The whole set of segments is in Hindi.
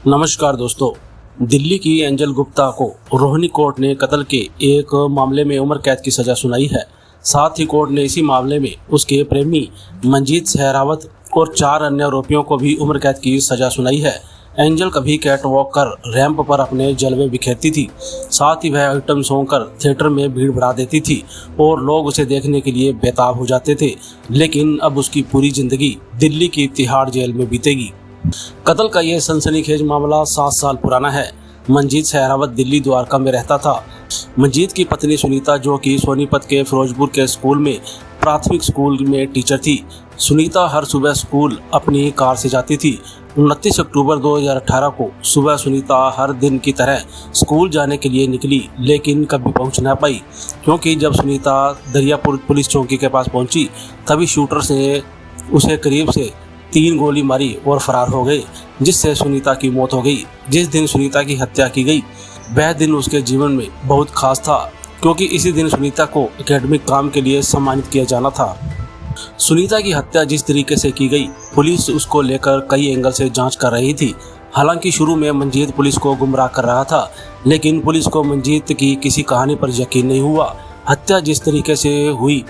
नमस्कार दोस्तों। दिल्ली की एंजल गुप्ता को रोहिणी कोर्ट ने कत्ल के एक मामले में उम्र कैद की सजा सुनाई है। साथ ही कोर्ट ने इसी मामले में उसके प्रेमी मंजीत सहरावत और 4 अन्य आरोपियों को भी उम्र कैद की सजा सुनाई है। एंजल कभी कैट वॉक कर रैंप पर अपने जलवे बिखेरती थी। साथ ही वह आइटम सॉन्ग कर थिएटर में भीड़ बढ़ा देती थी और लोग उसे देखने के लिए बेताब हो जाते थे। लेकिन अब उसकी पूरी जिंदगी दिल्ली की तिहाड़ जेल में बीतेगी। कत्ल का यह सनसनीखेज मामला 7 साल पुराना है। मंजीत सहरावत दिल्ली द्वारका में रहता था। मंजीत की पत्नी सुनीता, जो कि सोनीपत के फिरोजपुर के स्कूल में प्राथमिक स्कूल में टीचर थी। सुनीता हर सुबह स्कूल अपनी कार से जाती थी। 29 अक्टूबर 2018 को सुबह सुनीता हर दिन की तरह स्कूल जाने के लिए निकली, लेकिन कभी पहुंच न पाई, क्योंकि जब सुनीता दरियापुर पुलिस चौकी के पास पहुंची तभी शूटर से उसे करीब से 3 गोली मारी और फरार हो गए, जिससे सुनीता की मौत हो गई। जिस दिन सुनीता की हत्या की गई वह दिन उसके जीवन में बहुत खास था, क्योंकि इसी दिन सुनीता को एकेडमिक काम के लिए सम्मानित किया जाना था। सुनीता की हत्या जिस तरीके से की गई, पुलिस उसको लेकर कई एंगल से जांच कर रही थी। हालांकि शुरू में मंजीत पुलिस को गुमराह कर रहा था, लेकिन पुलिस को मंजीत की किसी कहानी पर यकीन नहीं हुआ। हत्या जिस तरीके से हुई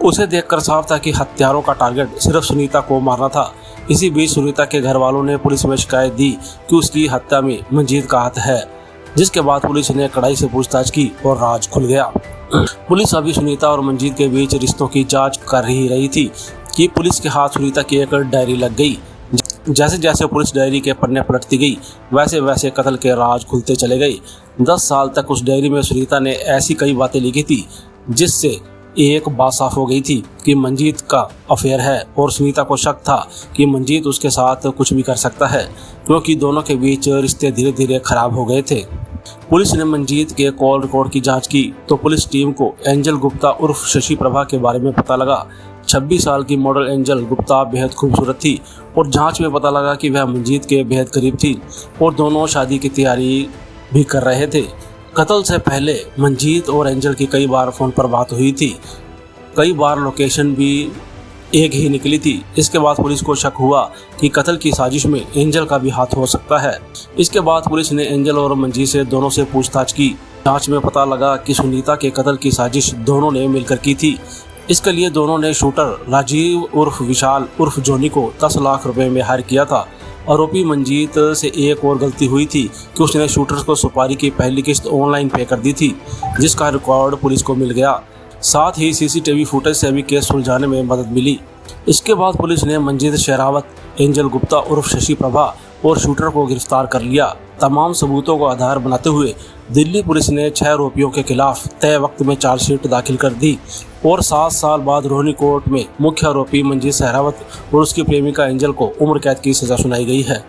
उसे देखकर साफ था कि हत्यारों का टारगेट सिर्फ सुनीता को मारना था। इसी बीच सुनीता के घर वालों ने पुलिस में शिकायत दी कि उसकी हत्या में मंजीत का हाथ है, जिसके बाद पुलिस ने कड़ाई से पूछताछ की और राज खुल गया। पुलिस अभी सुनीता और मंजीत के बीच रिश्तों की जांच कर ही रही थी कि पुलिस के हाथ सुनीता की एक डायरी लग गई। जैसे जैसे पुलिस डायरी के पन्ने पलटती गई, वैसे वैसे कत्ल के राज खुलते चले गए। 10 साल तक उस डायरी में सुनीता ने ऐसी कई बातें लिखी थी जिससे एक बात साफ हो गई थी कि मंजीत का अफेयर है, और सुनीता को शक था कि मंजीत उसके साथ कुछ भी कर सकता है, क्योंकि दोनों के बीच रिश्ते धीरे धीरे खराब हो गए थे। पुलिस ने मंजीत के कॉल रिकॉर्ड की जांच की तो पुलिस टीम को एंजल गुप्ता उर्फ शशि प्रभा के बारे में पता लगा। 26 साल की मॉडल एंजल गुप्ता बेहद खूबसूरत थी और जांच में पता लगा कि वह मंजीत के बेहद करीब थी और दोनों शादी की तैयारी भी कर रहे थे। कत्ल से पहले मंजीत और एंजल की कई बार फ़ोन पर बात हुई थी, कई बार लोकेशन भी एक ही निकली थी। इसके बाद पुलिस को शक हुआ कि कत्ल की साजिश में एंजल का भी हाथ हो सकता है। इसके बाद पुलिस ने एंजल और मंजीत से दोनों से पूछताछ की। जांच में पता लगा कि सुनीता के कत्ल की साजिश दोनों ने मिलकर की थी। इसके लिए दोनों ने शूटर राजीव उर्फ विशाल उर्फ जोनी को 10 लाख रुपए में हायर किया था। आरोपी मंजीत से एक और गलती हुई थी कि उसने शूटर्स को सुपारी की पहली किस्त ऑनलाइन पे कर दी थी, जिसका रिकॉर्ड पुलिस को मिल गया। साथ ही सीसीटीवी फुटेज से भी केस सुलझाने में मदद मिली। इसके बाद पुलिस ने मंजीत सहरावत, एंजल गुप्ता उर्फ शशि प्रभा और शूटर को गिरफ्तार कर लिया। तमाम सबूतों को आधार बनाते हुए दिल्ली पुलिस ने 6 आरोपियों के खिलाफ तय वक्त में चार्जशीट दाखिल कर दी और 7 साल बाद रोहिणी कोर्ट में मुख्य आरोपी मंजीत सहरावत और उसकी प्रेमिका एंजल को उम्र कैद की सजा सुनाई गई है।